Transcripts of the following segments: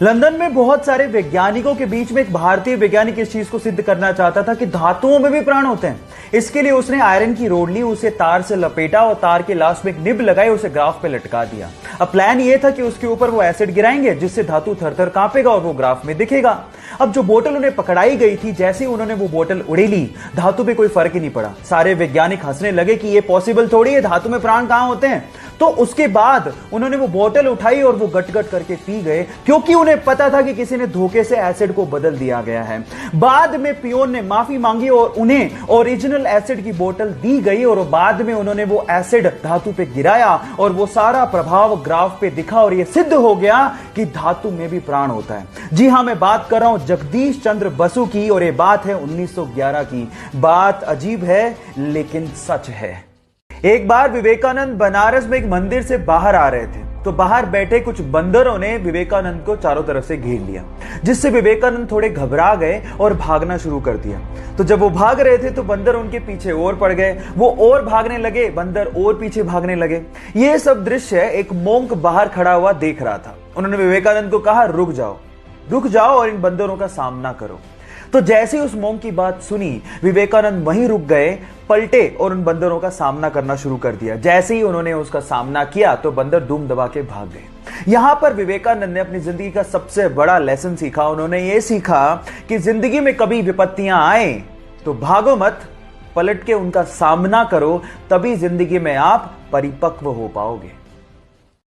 London में बहुत सारे वैज्ञानिकों के बीच में एक भारतीय वैज्ञानिक इस चीज को सिद्ध करना चाहता था कि धातुओं में भी प्राण होते हैं। इसके लिए उसने आयरन की रोड ली, उसे तार से लपेटा और तार के लास्ट में एक निब लगाई, उसे ग्राफ पे लटका दिया। अब प्लान ये था कि उसके ऊपर वो एसिड गिराएंगे जिससे धातु थर-थर कांपेगा और वो ग्राफ में दिखेगा। अब जो बोतल उन्हें पकड़ाई गई थी, जैसे ही उन्होंने वो बोतल उड़ेली, धातु पे कोई फर्क ही नहीं पड़ा। सारे वैज्ञानिक हंसने लगे कि ये पॉसिबल थोड़ी है, धातु में प्राण कहां होते हैं। तो उसके बाद उन्होंने वो बोतल उठाई और वो गट-गट करके पी गए, क्योंकि उन्हें पता था कि किसी ने धोखे से एसिड को बदल दिया गया है। बाद में पियोन ने माफी मांगी और उन्हें ओरिजिनल एसिड की बोतल दी गई और बाद में उन्होंने वो एसिड धातु पे गिराया और वो सारा प्रभाव ग्राफ पे दिखा और ये सिद्ध हो गया कि धातु में भी प्राण होता है। जी हां, मैं बात कर रहा हूं जगदीश चंद्र बसु की और ये बात है 1911 की। बात अजीब है लेकिन सच है। एक बार विवेकानंद बनारस में एक मंदिर से बाहर आ रहे थे, तो बाहर बैठे कुछ बंदरों ने विवेकानंद को चारों तरफ से घेर लिया, जिससे विवेकानंद थोड़े घबरा गए और भागना शुरू कर दिया। तो जब वो भाग रहे थे तो बंदर उनके पीछे और पड़ गए, वो और भागने लगे, बंदर और पीछे भागने लगे। ये सब दृश्य एक मोंक बाहर खड़ा हुआ देख रहा था। उन्होंने विवेकानंद को कहा, रुक जाओ और इन बंदरों का सामना करो। तो जैसे ही उस मोंक की बात सुनी, विवेकानंद वहीं रुक गए, पलटे और उन बंदरों का सामना करना शुरू कर दिया। जैसे ही उन्होंने उसका सामना किया तो बंदर धूम दबा के भाग गए। यहां पर विवेकानंद ने अपनी जिंदगी का सबसे बड़ा लेसन सीखा। उन्होंने ये सीखा कि जिंदगी में कभी विपत्तियां आए तो भागो मत, पलट के उनका सामना करो, तभी जिंदगी में आप परिपक्व हो पाओगे।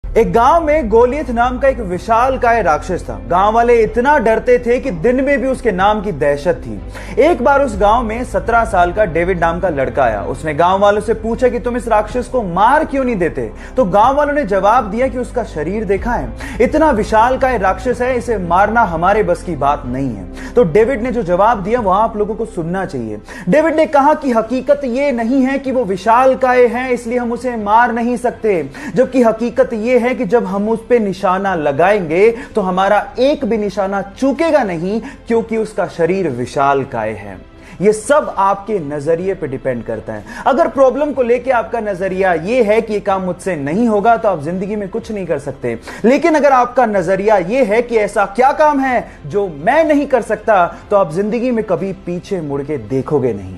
एक गांव में गोलियत नाम का एक विशालकाय राक्षस था। गांव वाले इतना डरते थे कि दिन में भी उसके नाम की दहशत थी। एक बार उस गांव में 17 साल का डेविड नाम का लड़का आया। उसने गांव वालों से पूछा कि तुम इस राक्षस को मार क्यों नहीं देते। तो गांव वालों ने जवाब दिया कि उसका शरीर देखा है, इतना विशालकाय राक्षस है, इसे मारना हमारे बस की बात नहीं है। तो डेविड ने जो जवाब दिया वह आप लोगों को सुनना चाहिए। डेविड ने कहा कि हकीकत यह नहीं है कि वो विशालकाय है इसलिए हम उसे मार नहीं सकते, जबकि हकीकत यह है कि जब हम उस पे निशाना लगाएंगे तो हमारा एक भी निशाना चूकेगा नहीं, क्योंकि उसका शरीर विशालकाय है। ये सब आपके नजरिए पे डिपेंड करता है। अगर प्रॉब्लम को लेके आपका नजरिया ये है कि ये काम मुझसे नहीं होगा तो आप जिंदगी में कुछ नहीं कर सकते। लेकिन अगर आपका नजरिया ये है कि ऐसा क्या काम है जो मैं नहीं कर सकता, तो आप जिंदगी में कभी पीछे मुड़ के देखोगे नहीं।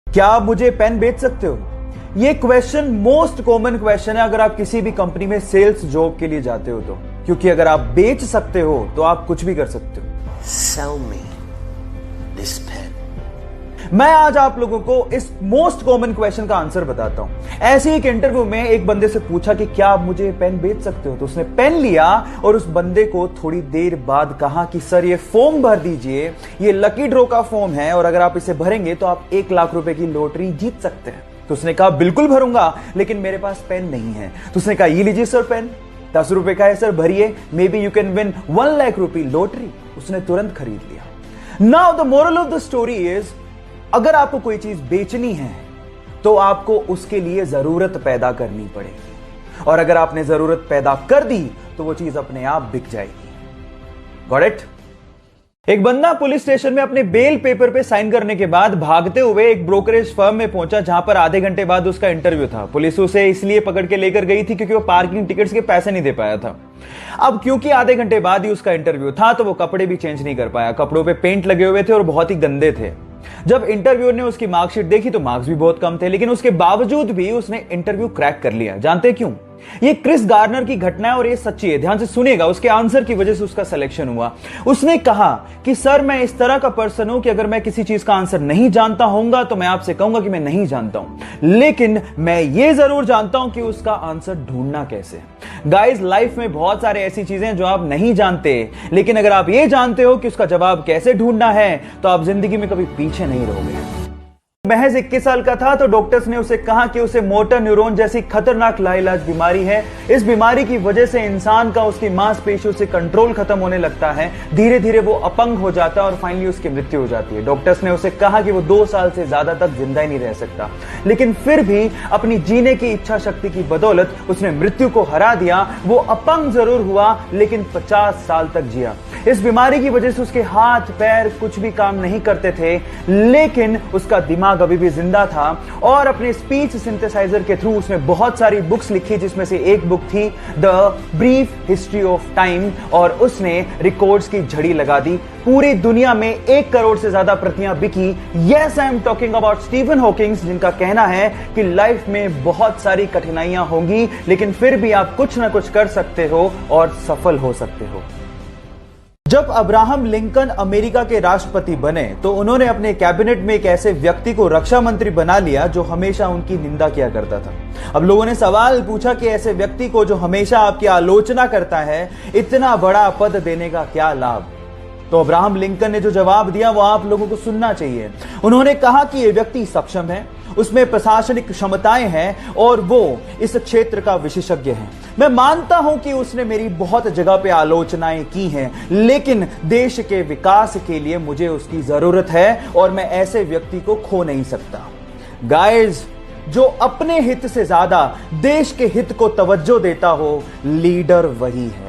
क्या आप मुझे पेन बेच सकते हो? ये क्वेश्चन मोस्ट कॉमन क्वेश्चन है अगर आप किसी भी कंपनी में सेल्स जॉब के लिए जाते हो तो, क्योंकि अगर आप बेच सकते हो तो आप कुछ भी कर सकते हो। Sell me this pen. मैं आज आप लोगों को इस मोस्ट कॉमन क्वेश्चन का आंसर बताता हूं। ऐसे एक इंटरव्यू में एक बंदे से पूछा कि क्या आप मुझे पेन बेच सकते हो, तो उसने पेन लिया और उस बंदे को थोड़ी देर बाद कहा कि सर ये फॉर्म भर दीजिए, ये लकी ड्रॉ का फॉर्म है और अगर आप इसे भरेंगे तो आप 1 लाख रुपए की लॉटरी जीत सकते हैं। तो उसने कहा बिल्कुल भरूंगा, लेकिन मेरे पास पेन नहीं है। तो उसने कहा ये लीजिए सर पेन, 10 रुपए का है सर, भरिए, may be you can win 1 lakh रुपए लॉटरी। उसने तुरंत खरीद लिया। Now the moral of the story is, अगर आपको कोई चीज बेचनी है तो आपको उसके लिए जरूरत पैदा करनी पड़ेगी, और अगर आपने जरूरत पैदा कर दी तो वो चीज अपने आप बिक जाएगी। Got it? एक बंदा पुलिस स्टेशन में अपने बेल पेपर पे साइन करने के बाद भागते हुए एक ब्रोकरेज फर्म में पहुंचा, जहां पर आधे घंटे बाद उसका इंटरव्यू था। पुलिस उसे इसलिए पकड़ के लेकर गई थी क्योंकि वो पार्किंग टिकट्स के पैसे नहीं दे पाया था। अब क्योंकि आधे घंटे बाद ही उसका इंटरव्यू था तो वो कपड़े भी चेंज नहीं कर पाया। कपड़ों पे पेंट लगे हुए थे और बहुत ही गंदे थे। जब इंटरव्यूअर ने उसकी मार्कशीट देखी तो मार्क्स भी बहुत कम थे, लेकिन उसके बावजूद भी उसने इंटरव्यू क्रैक कर लिया। जानते क्यों? ये क्रिस गार्नर की घटना है और ये सच्ची है, ध्यान से सुनिएगा। उसके आंसर की वजह से उसका सिलेक्शन हुआ। उसने कहा कि सर मैं इस तरह का पर्सन हूं कि अगर मैं किसी चीज का आंसर नहीं जानता होऊंगा तो मैं आपसे कहूंगा कि मैं नहीं जानता हूं, लेकिन मैं ये जरूर जानता हूं कि उसका आंसर ढूंढना कैसे। गाइस, लाइफ में बहुत सारे ऐसी चीजें जो आप नहीं जानते, लेकिन अगर आप ये जानते हो कि उसका जवाब कैसे ढूंढना है तो आप जिंदगी में कभी पीछे नहीं रहोगे। महज 21 साल का था तो डॉक्टर्स ने उसे कहा कि उसे मोटर न्यूरॉन जैसी खतरनाक लाइलाज बीमारी है। इस बीमारी की वजह से इंसान का उसकी मांसपेशियों से कंट्रोल खत्म होने लगता है, धीरे धीरे वो अपंग हो जाता है और फाइनली उसकी मृत्यु हो जाती है। डॉक्टर्स ने उसे कहा कि वो 2 साल से ज्यादा तक जिंदा ही नहीं रह सकता, लेकिन फिर भी अपनी जीने की इच्छा शक्ति की बदौलत उसने मृत्यु को हरा दिया। वो अपंग जरूर हुआ लेकिन 50 साल तक जिया। इस बीमारी की वजह से उसके हाथ पैर कुछ भी काम नहीं करते थे, लेकिन उसका दिमाग अभी भी जिंदा था और अपने स्पीच सिंथेसाइजर के थ्रू उसने बहुत सारी बुक्स लिखी, जिसमें से एक बुक थी the brief history of time, और उसने रिकॉर्ड्स की झड़ी लगा दी। पूरी दुनिया में 1 करोड़ से ज्यादा प्रतियां बिकी। Yes, I am talking about Stephen Hawkings, जिनका कहना है कि लाइफ में बहुत सारी कठिनाइयां होंगी, लेकिन फिर भी आप कुछ ना कुछ कर सकते हो और सफल हो सकते हो। जब अब्राहम लिंकन अमेरिका के राष्ट्रपति बने तो उन्होंने अपने कैबिनेट में एक ऐसे व्यक्ति को रक्षा मंत्री बना लिया जो हमेशा उनकी निंदा किया करता था। अब लोगों ने सवाल पूछा कि ऐसे व्यक्ति को जो हमेशा आपकी आलोचना करता है, इतना बड़ा पद देने का क्या लाभ? तो अब्राहम लिंकन ने जो जवाब दिया वो आप लोगों को सुनना चाहिए। उन्होंने कहा कि यह व्यक्ति सक्षम है, उसमें प्रशासनिक क्षमताएं हैं और वो इस क्षेत्र का विशेषज्ञ है। मैं मानता हूं कि उसने मेरी बहुत जगह पे आलोचनाएं की हैं, लेकिन देश के विकास के लिए मुझे उसकी जरूरत है और मैं ऐसे व्यक्ति को खो नहीं सकता। गाइस, जो अपने हित से ज्यादा देश के हित को तवज्जो देता हो, लीडर वही है।